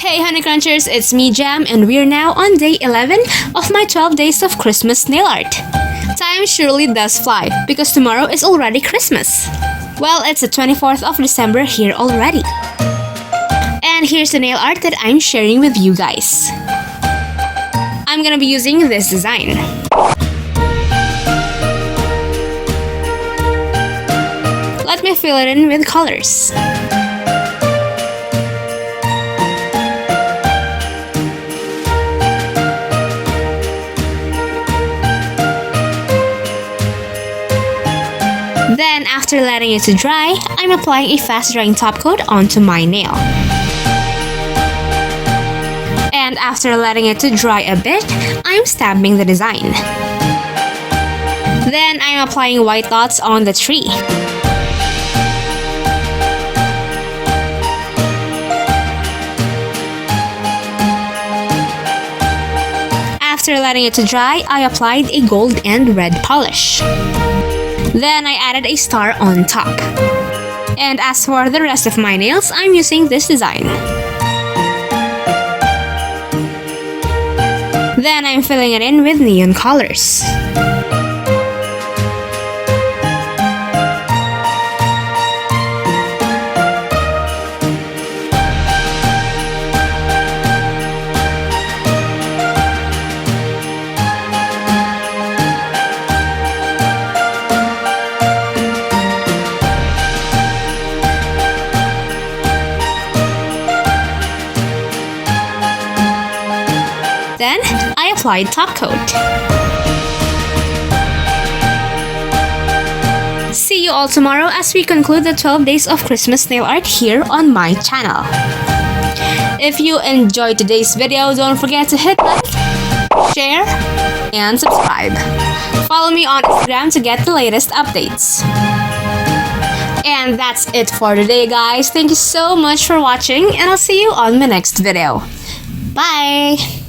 Hey honeycrunchers, it's me Jham and we're now on day 11 of my 12 days of Christmas nail art. Time surely does fly because tomorrow is already Christmas. Well, it's the 24th of December here already. And here's the nail art that I'm sharing with you guys. I'm gonna be using this design. Let me fill it in with colors. Then, after letting it to dry, I'm applying a fast-drying top coat onto my nail. And after letting it to dry a bit, I'm stamping the design. Then, I'm applying white dots on the tree. After letting it to dry, I applied a gold and red polish. Then I added a star on top. And as for the rest of my nails, I'm using this design. Then I'm filling it in with neon colors. Then, I applied top coat. See you all tomorrow as we conclude the 12 days of Christmas nail art here on my channel. If you enjoyed today's video, don't forget to hit like, share, and subscribe. Follow me on Instagram to get the latest updates. And that's it for today, guys. Thank you so much for watching, and I'll see you on my next video. Bye!